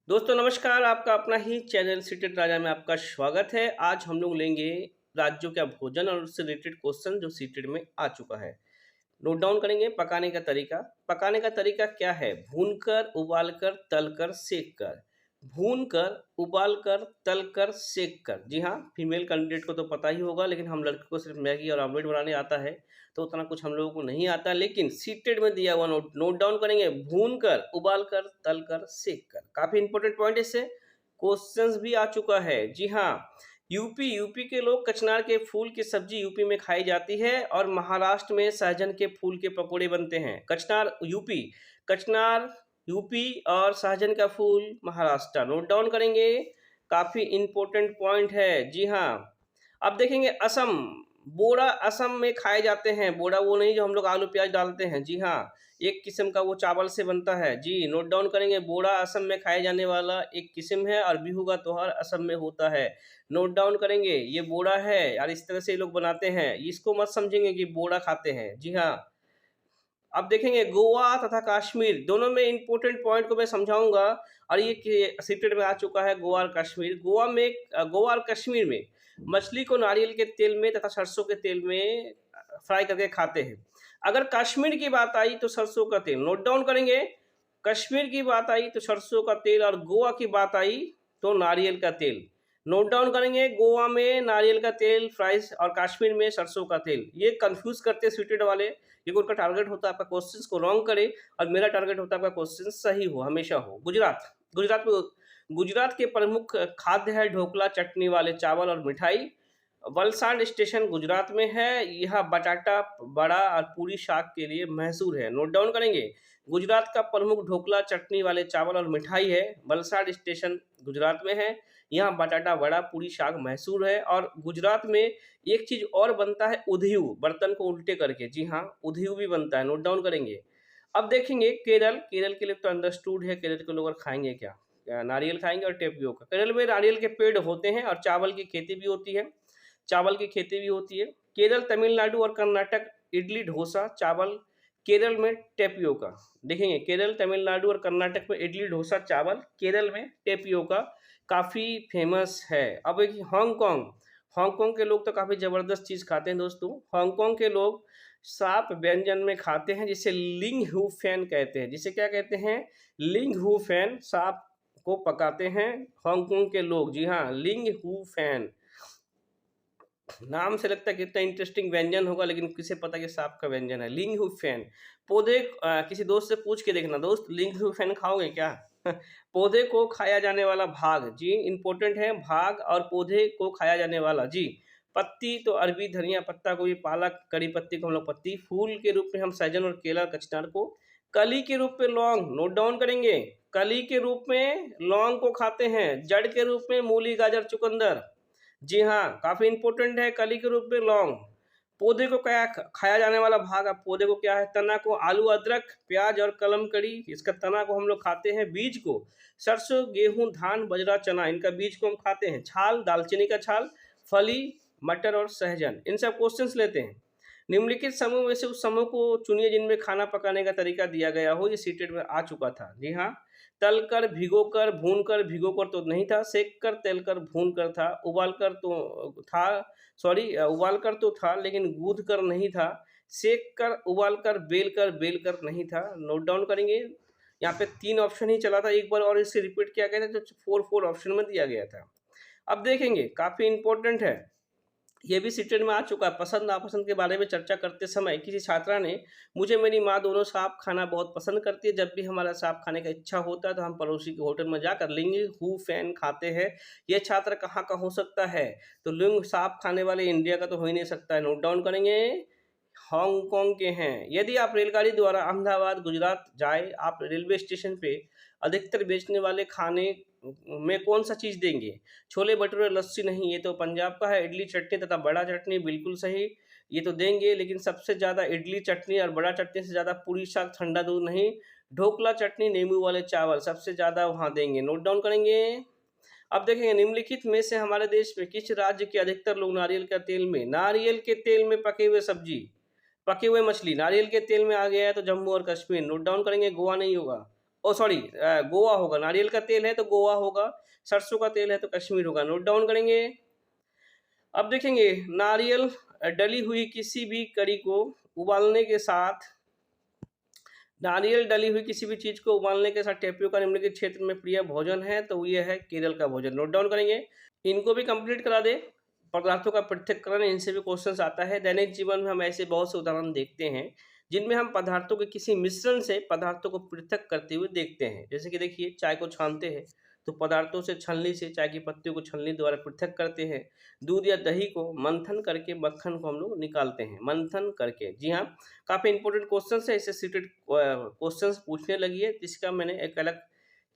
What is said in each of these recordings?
दोस्तों नमस्कार, आपका अपना ही चैनल सीटेड राजा में आपका स्वागत है। आज हम लोग लेंगे राज्यों का भोजन और उससे रिलेटेड क्वेश्चन जो सीटेड में आ चुका है। नोट डाउन करेंगे। पकाने का तरीका। पकाने का तरीका क्या है? भूनकर, उबालकर, तलकर, सेक कर। भूनकर, उबालकर, तलकर, सेक कर। जी हाँ, फीमेल कैंडिडेट को तो पता ही होगा, लेकिन हम लड़के को सिर्फ मैगी और ऑमलेट बनाने आता है, तो उतना कुछ हम लोगों को नहीं आता। लेकिन सीटेड में दिया हुआ नोट नोट डाउन करेंगे। भूनकर, उबालकर, तलकर, सेक कर। काफी इंपॉर्टेंट पॉइंट इससे क्वेश्चंस भी आ चुका है। जी हाँ, यूपी के लोग कचनार के फूल की सब्जी यूपी में खाई जाती है और महाराष्ट्र में सहजन के फूल के पकोड़े बनते हैं। कचनार यूपी और सहजन का फूल महाराष्ट्र। नोट डाउन करेंगे। काफी इंपॉर्टेंट पॉइंट है। जी हाँ, अब देखेंगे असम। बोड़ा असम में खाए जाते हैं। बोड़ा वो नहीं जो हम लोग आलू प्याज डालते हैं। जी हाँ, एक किस्म का वो चावल से बनता है। जी, नोट डाउन करेंगे। बोड़ा असम में खाए जाने वाला एक किस्म है और बिहू का त्योहार असम में होता है। नोट डाउन करेंगे। ये बोड़ा है और इस तरह से ये लोग बनाते हैं। इसको मत समझेंगे कि बोड़ा खाते हैं। जी हाँ, अब देखेंगे गोवा तथा कश्मीर दोनों में इंपॉर्टेंट पॉइंट को मैं समझाऊंगा। और ये सीटेड में आ चुका है गोवा और कश्मीर। गोवा और कश्मीर में मछली को नारियल के तेल में तथा सरसों के तेल में फ्राई करके खाते हैं। अगर कश्मीर की बात आई तो सरसों का तेल। नोट डाउन करेंगे। कश्मीर की बात आई तो सरसों का तेल और गोवा की बात आई तो नारियल का तेल। नोट डाउन करेंगे। गोवा में नारियल का तेल फ्राइज और कश्मीर में सरसों का तेल। ये कंफ्यूज करते हैं स्वीटेड वाले, क्योंकि उनका टारगेट होता है आपका क्वेश्चंस को रॉन्ग करे और मेरा टारगेट होता है आपका क्वेश्चन सही हो, हमेशा हो। गुजरात के प्रमुख खाद्य है ढोकला, चटनी वाले चावल और मिठाई। वलसाड स्टेशन गुजरात में है। यह बटाटा बड़ा और पूरी शाक के लिए मशहूर है। नोट डाउन करेंगे। गुजरात का प्रमुख ढोकला, चटनी वाले चावल और मिठाई है। वलसाड स्टेशन गुजरात में है। यहाँ बटाटा बड़ा पूरी शाक मशहूर है। और गुजरात में एक चीज और बनता है, उधियू, बर्तन को उल्टे करके। जी हाँ, उधियू भी बनता है। नोट डाउन करेंगे। अब देखेंगे केरल के लिए तो अंडरस्टूड है। केरल के लोग और खाएंगे क्या? नारियल खाएंगे और टेपियोका। केरल में नारियल के पेड़ होते हैं और चावल की खेती भी होती है। केरल, तमिलनाडु और कर्नाटक इडली डोसा चावल। केरल में टेपियोका। देखेंगे, केरल, तमिलनाडु और कर्नाटक में इडली डोसा चावल, केरल में टेपियोका काफ़ी फेमस है। अब एक हांगकांग। हांगकांग के लोग तो काफ़ी ज़बरदस्त चीज़ खाते हैं दोस्तों। हांगकांग के लोग सांप व्यंजन में खाते हैं जिसे लिंग हू फैन कहते हैं। जिसे क्या कहते हैं? लिंग हू फैन। सांप को पकाते हैं हांगकांग के लोग। जी हाँ, लिंग हू फैन। नाम से लगता है कितना इंटरेस्टिंग व्यंजन होगा, लेकिन किसे पता कि सांप का व्यंजन है। लिंग हू फैन। किसी दोस्त से पूछ के देखना, दोस्त लिंग हू फैन खाओगे क्या? पौधे को खाया जाने वाला भाग। जी, इंपॉर्टेंट है, भाग और पौधे को खाया जाने वाला। जी, पत्ती तो अरबी, धनिया पत्ता को भी, पालक, कड़ी पत्ती को हम लोग पत्ती, फूल के रूप में हम सहजन और केला, कचनार को, कली के रूप में लौंग। नोट डाउन करेंगे। कली के रूप में लौंग को खाते हैं। जड़ के रूप में मूली, गाजर, चुकंदर। जी हाँ, काफ़ी इंपॉर्टेंट है। कली के रूप में लौंग। पौधे को क्या खाया जाने वाला भाग? अब पौधे को क्या है? तना को आलू, अदरक, प्याज और कलम कड़ी, इसका तना को हम लोग खाते हैं। बीज को सरसों, गेहूं, धान, बजरा, चना, इनका बीज को हम खाते हैं। छाल, दालचीनी का छाल, फली, मटर और सहजन। इन सब क्वेश्चंस लेते हैं। निम्नलिखित समूह में से उस समूह को चुनिए जिनमें खाना पकाने का तरीका दिया गया हो। ये सीटेड में आ चुका था। जी हाँ, तलकर, भिगोकर, भूनकर, भिगोकर तो नहीं था। सेक कर, तलकर, भूनकर था। उबाल कर तो था, लेकिन गूंथ कर नहीं था। सेक कर, उबाल कर, बेल कर नहीं था। नोट डाउन करेंगे। यहाँ पे 3 ऑप्शन ही चला था, एक बार और इसे रिपीट किया गया था, जो 4 ऑप्शन में दिया गया था। अब देखेंगे, काफ़ी इंपॉर्टेंट है। ये भी सीटेड में आ चुका है। पसंद नापसंद के बारे में चर्चा करते समय किसी छात्रा ने, मुझे मेरी माँ दोनों सांप खाना बहुत पसंद करती है। जब भी हमारा सांप खाने का इच्छा होता है तो हम पड़ोसी के होटल में जाकर लिंग हू फैन खाते हैं। ये छात्र कहाँ का हो सकता है? तो लिंग सांप खाने वाले इंडिया का तो हो ही नहीं सकता है। नोट डाउन करेंगे। हांगकांग के हैं। यदि आप रेलगाड़ी द्वारा अहमदाबाद, गुजरात जाए, आप रेलवे स्टेशन पे अधिकतर बेचने वाले खाने में कौन सा चीज़ देंगे? छोले भटूरे, लस्सी नहीं, ये तो पंजाब का है। इडली चटनी तथा बड़ा चटनी, बिल्कुल सही, ये तो देंगे। लेकिन सबसे ज़्यादा इडली चटनी और बड़ा चटनी से ज़्यादा पूरी साग, ठंडा दूध नहीं। ढोकला चटनी, नींबू वाले चावल सबसे ज़्यादा वहाँ देंगे। नोट डाउन करेंगे। अब देखेंगे, निम्नलिखित में से हमारे देश में किस राज्य के अधिकतर लोग नारियल के तेल में पके हुए सब्जी, पके हुए मछली, नारियल के तेल में आ गया है तो जम्मू और कश्मीर। नोट डाउन करेंगे। गोवा नहीं होगा। ओ सॉरी गोवा होगा, नारियल का तेल है तो गोवा होगा, सरसों का तेल है तो कश्मीर होगा। नोट डाउन करेंगे। अब देखेंगे नारियल डली हुई किसी भी करी को उबालने के साथ, नारियल डली हुई किसी भी चीज को उबालने के साथ टेपियोका निम्नलिखित क्षेत्र में प्रिय भोजन है, तो ये है केरल का भोजन। नोट डाउन करेंगे। इनको भी कंप्लीट करा दे। पदार्थों का पृथक्करण, इनसे भी क्वेश्चंस आता है। दैनिक जीवन में हम ऐसे बहुत से उदाहरण देखते हैं जिनमें हम पदार्थों के किसी मिश्रण से पदार्थों को पृथक करते हुए देखते हैं। जैसे कि देखिए चाय को छानते हैं तो पदार्थों से छलनी से चाय की पत्तियों को छलनी द्वारा पृथक करते हैं। दूध या दही को मंथन करके मक्खन को हम लोग निकालते हैं, मंथन करके। जी हाँ, काफ़ी इंपॉर्टेंट क्वेश्चन है, इससे सीटेड क्वेश्चन पूछने लगी है, जिसका मैंने एक अलग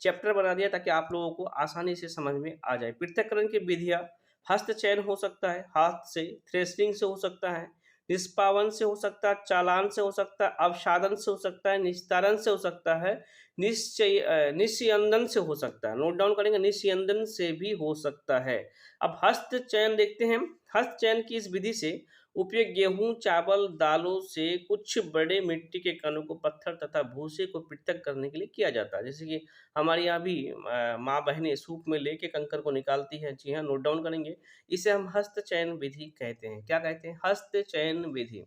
चैप्टर बना दिया ताकि आप लोगों को आसानी से समझ में आ जाए। पृथक्करण की विधियाँ, हस्त चयन हो सकता है, हाथ से, थ्रेशरिंग से हो सकता है, निष्पावन से हो सकता है, चालान से हो सकता है, अवसादन से हो सकता है, निस्तारण से हो सकता है, निस्यंदन से हो सकता है। नोट डाउन करेंगे, निस्यंदन से भी हो सकता है। अब हस्त चयन देखते हैं। हस्त चयन की इस विधि से उपयोग गेहूं, चावल, दालों से कुछ बड़े मिट्टी के कणों को पत्थर तथा भूसे को पृथक करने के लिए किया जाता है। जैसे कि हमारे यहाँ भी माँ बहनें सूप में लेके कंकर को निकालती हैं। जी हाँ, नोट डाउन करेंगे। इसे हम हस्त चयन विधि कहते हैं। क्या कहते हैं? हस्त चयन विधि।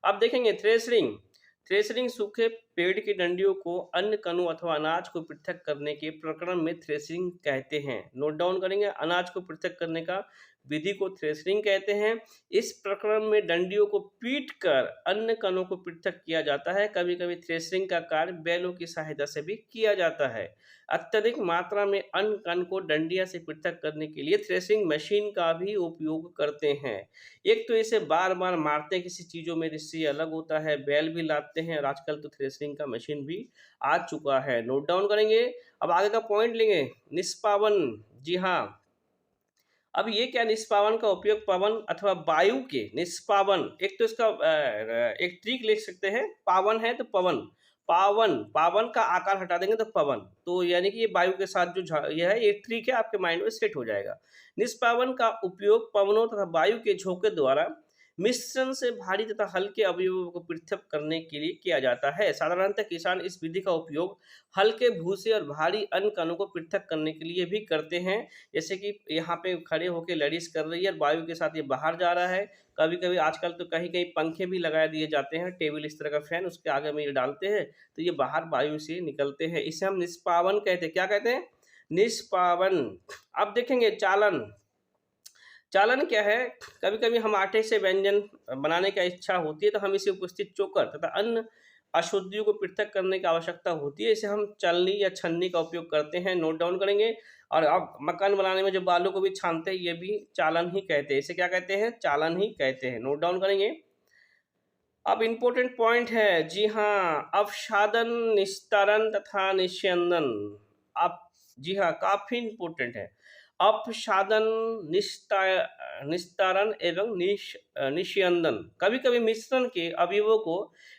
अब देखेंगे थ्रेशरिंग। थ्रेशरिंग सूखे पेड़ की डंडियों को अन्य कणों अथवा अनाज को पृथक करने के प्रकरण में थ्रेशरिंग कहते हैं। नोट डाउन करेंगे। अनाज को पृथक करने का विधि को थ्रेशरिंग कहते हैं। इस प्रकरण में डंडियों को पीट कर अन्य कणों को पृथक किया जाता है। कभी कभी थ्रेशरिंग का कार्य बैलों की सहायता से भी किया जाता है। अत्यधिक मात्रा में अन्य कण को डंडिया से पृथक करने के लिए थ्रेशरिंग मशीन का भी उपयोग करते हैं। एक तो इसे बार बार मारते हैं किसी चीज़ों में, जिससे अलग होता है, बैल भी लाते हैं और आजकल तो थ्रेशरिंग का मशीन भी आ चुका है। नोट डाउन करेंगे। अब आगे का पॉइंट लेंगे, निष्पावन। जी हाँ, अब ये क्या, निष्पावन का उपयोग पवन अथवा वायु के निष्पावन, एक तो इसका एक ट्रिक लिख सकते हैं, पावन है तो पवन, पावन, पावन का आकार हटा देंगे तो पवन, तो यानी कि ये वायु के साथ जो यह है, ये ट्रिक है, आपके माइंड में सेट हो जाएगा। निष्पावन का उपयोग पवनों तथा वायु के झोंके द्वारा मिश्रण से भारी तथा हल्के अवयवों को पृथक करने के लिए किया जाता है। साधारणतः किसान इस विधि का उपयोग हल्के भूसे और भारी अन्य कणों को पृथक करने के लिए भी करते हैं। जैसे कि यहाँ पे खड़े होके लेडीज कर रही है और वायु के साथ ये बाहर जा रहा है। कभी कभी आजकल तो कहीं कहीं पंखे भी लगा दिए जाते हैं, टेबल इस तरह का फैन, उसके आगे में ये डालते हैं तो ये बाहर वायु से निकलते हैं। इसे हम निष्पावन कहते हैं। क्या कहते हैं? निष्पावन। अब देखेंगे चालन। चालन क्या है? कभी कभी हम आटे से व्यंजन बनाने का इच्छा होती है तो हम इसे उपस्थित चोकर तथा अन्य अशुद्धियों को पृथक करने की आवश्यकता होती है, इसे हम चलनी या छन्नी का उपयोग करते हैं। नोट डाउन करेंगे। और अब मकान बनाने में जो बालू को भी छानते हैं, ये भी चालन ही कहते हैं। इसे क्या कहते हैं? चालन ही कहते हैं। नोट डाउन करेंगे। अब इम्पोर्टेंट पॉइंट है, जी हाँ, अवसादन, निस्तारण तथा निस्यंदन। अब जी हाँ, काफी इम्पोर्टेंट है। अपसादन, निस्तारण एवं निस्यंदन। कभी कभी मिश्रण के अवयवों को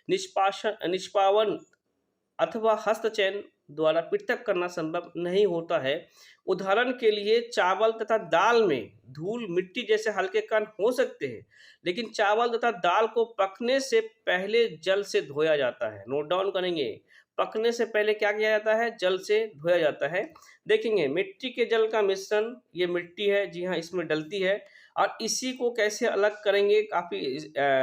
निष्पावन अथवा हस्तचयन द्वारा पृथक करना संभव नहीं होता है। उदाहरण के लिए चावल तथा दाल में धूल, मिट्टी जैसे हल्के कण हो सकते हैं, लेकिन चावल तथा दाल को पकने से पहले जल से धोया जाता है। नोट डाउन करेंगे। पकने से पहले क्या किया जाता है? जल से धोया जाता है। देखेंगे मिट्टी के जल का मिश्रण, ये मिट्टी है, जी हाँ, इसमें डलती है। और इसी को कैसे अलग करेंगे? काफी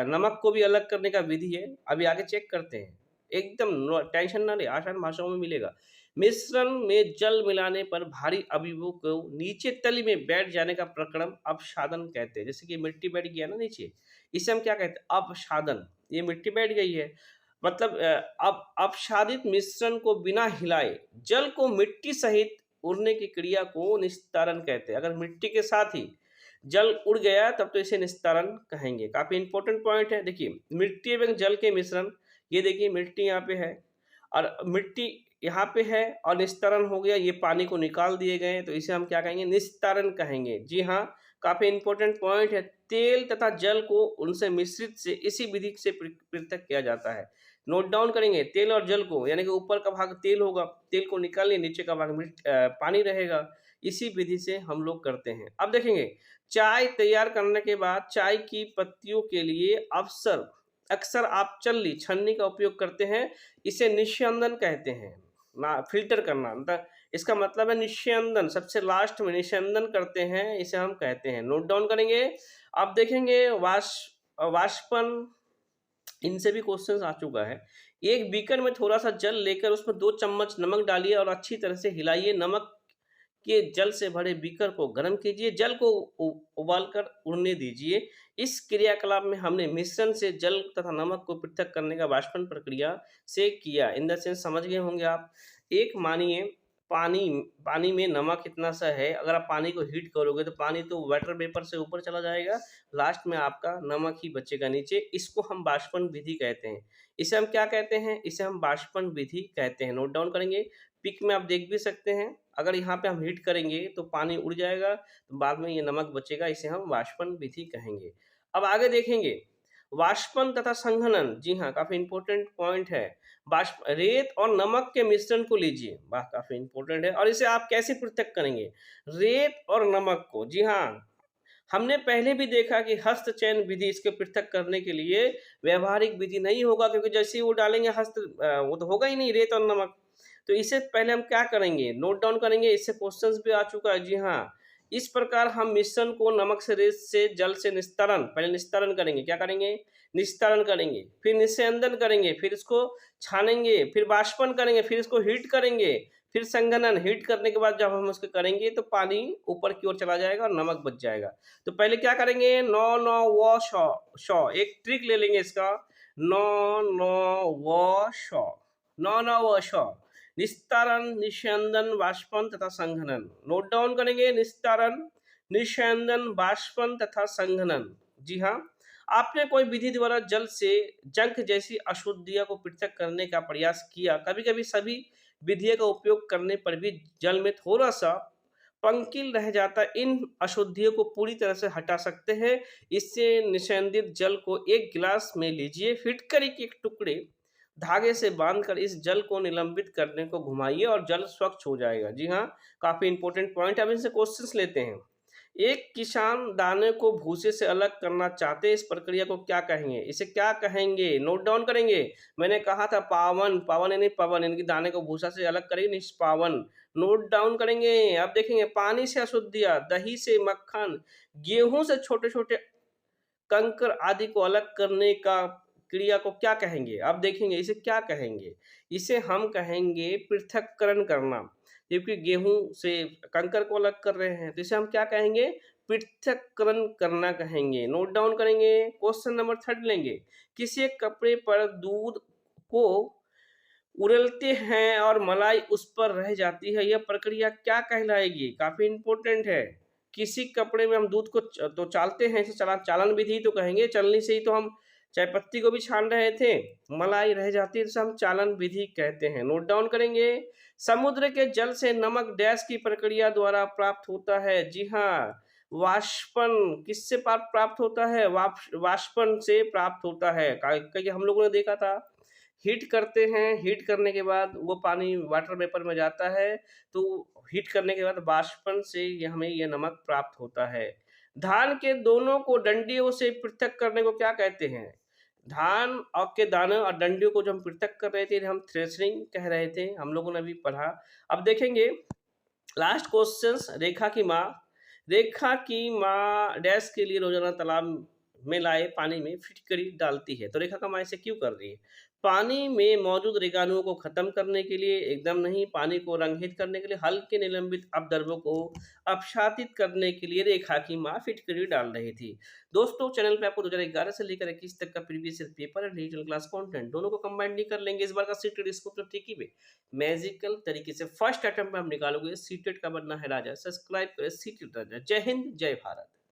नमक को भी अलग करने का विधि है, अभी आगे चेक करते हैं। एकदम टेंशन ना ले, आसान भाषाओं में मिलेगा। मिश्रण में जल मिलाने पर भारी अवयवों को नीचे तली में बैठ जाने का प्रकरण अपसादन कहते हैं। जैसे कि मिट्टी बैठ गया ना नीचे, इसे हम क्या कहते हैं? अपसादन। ये मिट्टी बैठ गई है, मतलब अब अपसादित मिश्रण को बिना हिलाए जल को मिट्टी सहित उड़ने की क्रिया को निस्तारण कहते हैं। अगर मिट्टी के साथ ही जल उड़ गया तब तो इसे निस्तारण कहेंगे। काफी इंपॉर्टेंट पॉइंट है। देखिए मिट्टी एवं जल के मिश्रण, ये देखिए मिट्टी यहाँ पे है और मिट्टी यहाँ पे है और निस्तारण हो गया, ये पानी को निकाल दिए गए, तो इसे हम क्या कहेंगे? निस्तारण कहेंगे। जी हाँ, काफी इंपॉर्टेंट पॉइंट है। तेल तथा जल को उनसे मिश्रित से इसी विधि से पृथक किया जाता है। नोट डाउन करेंगे। तेल और जल को, यानी कि ऊपर का भाग तेल होगा, तेल को निकालिए, नीचे का भाग पानी रहेगा, इसी विधि से हम लोग करते हैं। अब देखेंगे चाय तैयार करने के बाद चाय की पत्तियों के लिए अक्सर आप छलनी का उपयोग करते हैं, इसे निस्यंदन कहते हैं। ना फिल्टर करना, मतलब इसका मतलब है निस्यंदन, सबसे लास्ट में निस्यंदन करते हैं, इसे हम कहते हैं। नोट डाउन करेंगे। आप देखेंगे वाष्पन, इनसे भी क्वेश्चंस आ चुका है। एक बीकर में थोड़ा-सा जल लेकर उसमें 2 चम्मच नमक डालिए और अच्छी तरह से हिलाइए। नमक के जल से भरे बीकर को गर्म कीजिए, जल को उबालकर उड़ने दीजिए। इस क्रियाकलाप में हमने मिश्रण से जल तथा नमक को पृथक करने का वाष्पन प्रक्रिया से किया। इन द सेंस समझ गए होंगे आप। एक मानिए पानी पानी में नमक इतना सा है, अगर आप पानी को हीट करोगे तो पानी तो वाटर वेपर से ऊपर चला जाएगा, लास्ट में आपका नमक ही बचेगा नीचे। इसको हम वाष्पन विधि कहते हैं। इसे हम क्या कहते हैं? इसे हम वाष्पन विधि कहते हैं। नोट डाउन करेंगे। पिक में आप देख भी सकते हैं, अगर यहाँ पे हम हीट करेंगे तो पानी उड़ जाएगा, तो बाद में ये नमक बचेगा, इसे हम वाष्पन विधि कहेंगे। अब आगे देखेंगे, वाष्पन तथा संघनन, जी हाँ, काफ़ी इम्पोर्टेंट पॉइंट है। वाष्प रेत और नमक के मिश्रण को लीजिए, वाह! काफ़ी इम्पोर्टेंट है, और इसे आप कैसे पृथक करेंगे? रेत और नमक को, जी हाँ, हमने पहले भी देखा कि हस्तचयन विधि इसके पृथक करने के लिए व्यावहारिक विधि नहीं होगा, क्योंकि जैसे ही वो डालेंगे वो तो होगा ही नहीं रेत और नमक। तो इससे पहले हम क्या करेंगे? नोट डाउन करेंगे, इससे क्वेश्चंस भी आ चुका है, जी हाँ। इस प्रकार हम मिश्रण को नमक से, रेत से, जल से निस्तारण, पहले निस्तारण करेंगे, क्या करेंगे? निस्तारण करेंगे, फिर निस्यंदन करेंगे, फिर इसको छानेंगे, फिर वाष्पन करेंगे, फिर इसको हीट करेंगे, फिर संघनन, हीट करने के बाद जब हम उसको करेंगे तो पानी ऊपर की ओर चला जाएगा और नमक बच जाएगा। तो पहले क्या करेंगे? नौ नौ व शौ, एक ट्रिक ले लेंगे इसका। नौ नौ व शौ, नौ नौ व शौ, निस्तारण, निस्यंदन, वाष्पन तथा संघनन। नोट डाउन करेंगे, निस्तारण, निस्यंदन, वाष्पन तथा संघनन। जी हाँ, आपने कोई विधि द्वारा जल से जंक जैसी अशुद्धियों को पृथक करने का प्रयास किया। कभी कभी सभी विधियों का उपयोग करने पर भी जल में थोड़ा सा पंकिल रह जाता, इन अशुद्धियों को पूरी तरह से हटा सकते हैं। इससे निस्यंदित जल को एक गिलास में लीजिए, फिटकरी के एक टुकड़े धागे से बांधकर इस जल को निलंबित करने को घुमाइए और जल स्वच्छ हो जाएगा। जी हाँ, काफी इंपॉर्टेंट पॉइंट है। अब इनसे क्वेश्चंस लेते हैं। एक किसान दाने को भूसे से अलग करना चाहते हैं, इस प्रक्रिया को क्या कहेंगे? इसे क्या कहेंगे? नोट डाउन करेंगे। मैंने कहा था पावन, पावन यानी पवन, इनकी दाने को भूसा से अलग करेंगे, निष्पावन। नोट डाउन करेंगे। अब देखेंगे, पानी से अशुद्धियाँ, दही से मक्खन, गेहूं से छोटे छोटे कंकर आदि को अलग करने का क्रिया को क्या कहेंगे? आप देखेंगे, इसे क्या कहेंगे? इसे हम कहेंगे पृथक्करण करना। क्योंकि गेहूं से कंकर को अलग कर रहे हैं, तो इसे हम क्या कहेंगे? पृथक्करण करना कहेंगे। नोट डाउन करेंगे। क्वेश्चन नंबर 3 लेंगे। किसी एक कपड़े पर दूध को उड़ेलते हैं और मलाई उस पर रह जाती है, यह प्रक्रिया क्या कहलाएगी? काफी इंपॉर्टेंट है। किसी कपड़े में हम दूध को तो चालते हैं, इसे चालन विधि तो कहेंगे। चलनी से ही तो हम चाय पत्ती को भी छान रहे थे, मलाई रह जाती है, तो हम चालन विधि कहते हैं। नोट डाउन करेंगे। समुद्र के जल से नमक डैश की प्रक्रिया द्वारा प्राप्त होता है। जी हाँ, वाष्पन। किससे प्राप्त होता है? वाष्पन से प्राप्त होता है। क्योंकि हम लोगों ने देखा था, हीट करते हैं, हीट करने के बाद वो पानी वाटर वेपर में जाता है, तो हीट करने के बाद वाष्पन से ये हमें ये नमक प्राप्त होता है। धान के दोनों को डंडियों से पृथक करने को क्या कहते हैं? धान और के दाने और डंडियों को जो हम पृथक कर रहे थे, हम थ्रेशरिंग कह रहे थे, हम लोगों ने अभी पढ़ा। अब देखेंगे लास्ट क्वेश्चंस। रेखा की माँ डैश के लिए रोजाना तालाब में लाए पानी में फिटकरी डालती है, तो रेखा का माँ इसे क्यों कर रही है? पानी में मौजूद कीटाणुओं को खत्म करने के लिए, एकदम नहीं, पानी को रंगित करने के लिए, हल्के निलंबित अपद्रव्यों को अपशातित करने के लिए रेखा की माँ फिटकरी डाल रही थी। दोस्तों, चैनल पे आपको 2011 से लेकर 21 तक का प्रीवियस ईयर पेपर और डिजिटल क्लास कंटेंट दोनों को कंबाइन नहीं कर लेंगे। इस बार का सीटेड स्कोप तो ठीक ही में मैजिकल तरीके से फर्स्ट अटेम्प्ट में हम निकालोगे। सीटेड का बनना है राजा। सब्सक्राइब करें सीटेड राजा। जय हिंद, जय भारत।